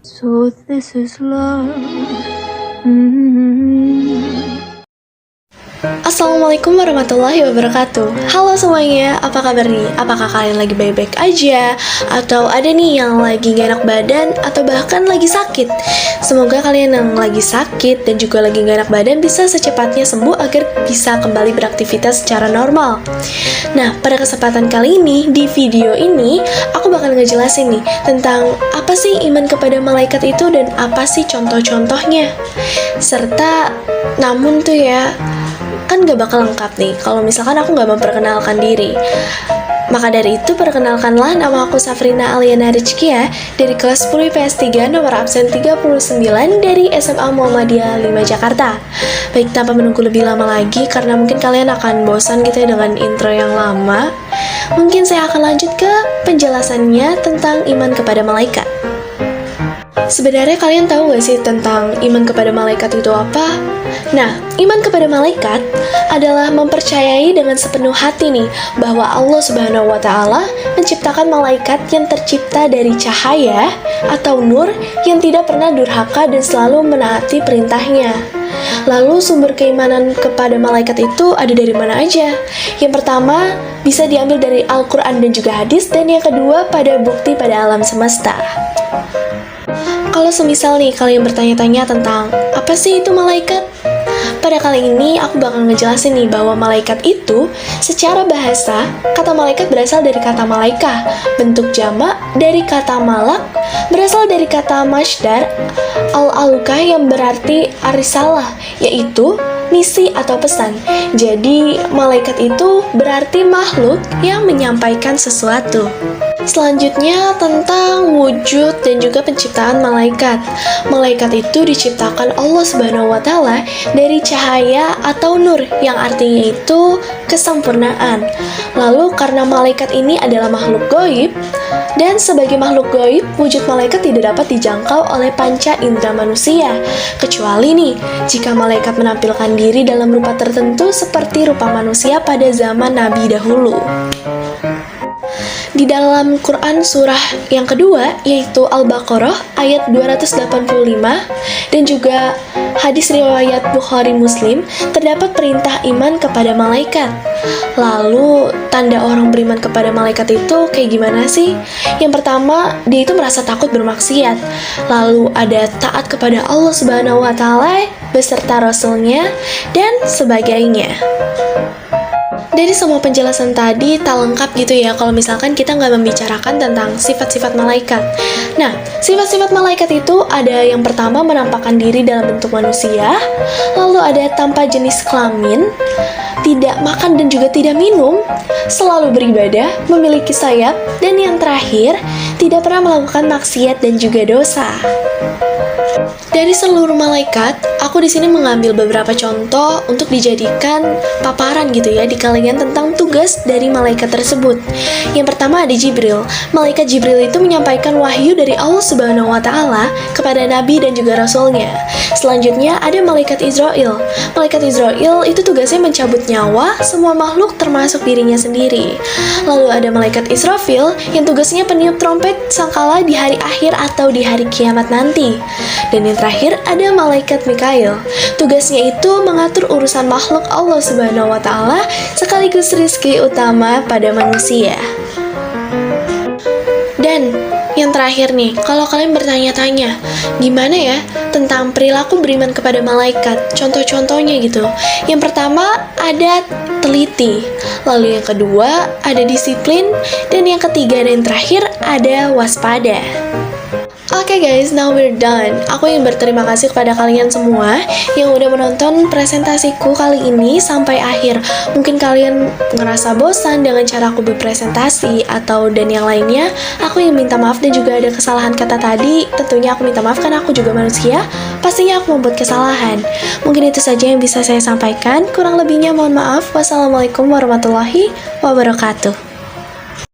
So this is love. Assalamualaikum warahmatullahi wabarakatuh. Halo semuanya, apa kabar nih? Apakah kalian lagi baik-baik aja? Atau ada nih yang lagi gak enak badan? Atau bahkan lagi sakit? Semoga kalian yang lagi sakit dan juga lagi gak enak badan bisa secepatnya sembuh agar bisa kembali beraktivitas secara normal. Nah, pada kesempatan kali ini, di video ini, aku bakal ngejelasin nih tentang apa sih iman kepada malaikat itu dan apa sih contoh-contohnya. Serta, namun tuh ya, kan gak bakal lengkap nih kalau misalkan aku gak memperkenalkan diri. Maka dari itu, perkenalkanlah, nama aku Safrina Aliana Rizkia dari kelas 10 IPS 3 nomor absen 39 dari SMA Muhammadiyah 5 Jakarta. Baik, tanpa menunggu lebih lama lagi karena mungkin kalian akan bosan gitu ya dengan intro yang lama, mungkin saya akan lanjut ke penjelasannya tentang iman kepada malaikat. Sebenarnya kalian tahu gak sih tentang iman kepada malaikat itu apa? Nah, iman kepada malaikat adalah mempercayai dengan sepenuh hati nih bahwa Allah Subhanahu wa Ta'ala menciptakan malaikat yang tercipta dari cahaya atau nur yang tidak pernah durhaka dan selalu menaati perintahnya. Lalu sumber keimanan kepada malaikat itu ada dari mana aja? Yang pertama, bisa diambil dari Al-Quran dan juga hadis, dan yang kedua pada bukti pada alam semesta. Kalau semisal nih kalian bertanya-tanya tentang apa sih itu malaikat? Pada kali ini aku bakal ngejelasin nih bahwa malaikat itu secara bahasa, kata malaikat berasal dari kata malaikah, bentuk jamak dari kata malak, berasal dari kata masdar al-alukah yang berarti arisalah, yaitu misi atau pesan. Jadi malaikat itu berarti makhluk yang menyampaikan sesuatu. Selanjutnya tentang wujud dan juga penciptaan malaikat. Malaikat itu diciptakan Allah Subhanahu wa Ta'ala dari cahaya atau nur yang artinya itu kesempurnaan. Lalu karena malaikat ini adalah makhluk gaib, dan sebagai makhluk gaib, wujud malaikat tidak dapat dijangkau oleh panca indera manusia, kecuali nih jika malaikat menampilkan diri dalam rupa tertentu seperti rupa manusia pada zaman Nabi dahulu. Di dalam Quran surah yang kedua, yaitu Al-Baqarah ayat 285, dan juga hadis riwayat Bukhari Muslim, terdapat perintah iman kepada malaikat. Lalu, tanda orang beriman kepada malaikat itu kayak gimana sih? Yang pertama, dia itu merasa takut bermaksiat. Lalu ada taat kepada Allah Subhanahu wa Ta'ala beserta Rasulnya, dan sebagainya. Dari semua penjelasan tadi tak lengkap gitu ya kalau misalkan kita nggak membicarakan tentang sifat-sifat malaikat. Nah, sifat-sifat malaikat itu ada yang pertama menampakkan diri dalam bentuk manusia, lalu ada tanpa jenis kelamin, tidak makan dan juga tidak minum, selalu beribadah, memiliki sayap, dan yang terakhir, tidak pernah melakukan maksiat dan juga dosa. Dari seluruh malaikat, aku di sini mengambil beberapa contoh untuk dijadikan paparan gitu ya di kalian tentang tugas dari malaikat tersebut. Yang pertama ada Jibril. Malaikat Jibril itu menyampaikan wahyu dari Allah Subhanahu wa Ta'ala kepada Nabi dan juga Rasulnya. Selanjutnya ada malaikat Israel. Malaikat Israel itu tugasnya mencabut nyawa semua makhluk termasuk dirinya sendiri. Lalu ada malaikat Israfil yang tugasnya peniup trompet sangkala di hari akhir atau di hari kiamat nanti. Dan yang terakhir ada malaikat Mikail. Tugasnya itu mengatur urusan makhluk Allah Subhanahu wa Ta'ala sekaligus rizki utama pada manusia. Dan yang terakhir nih, kalau kalian bertanya-tanya, gimana ya tentang perilaku beriman kepada malaikat? Contoh-contohnya gitu. Yang pertama ada teliti, lalu yang kedua ada disiplin, dan yang ketiga dan terakhir ada waspada. Oke guys, now we're done. Aku ingin berterima kasih kepada kalian semua yang udah menonton presentasiku kali ini sampai akhir. Mungkin kalian ngerasa bosan dengan cara aku berpresentasi atau dan yang lainnya. Aku ingin minta maaf dan juga ada kesalahan kata tadi. Tentunya aku minta maaf karena aku juga manusia. Pastinya aku membuat kesalahan. Mungkin itu saja yang bisa saya sampaikan. Kurang lebihnya mohon maaf. Wassalamualaikum warahmatullahi wabarakatuh.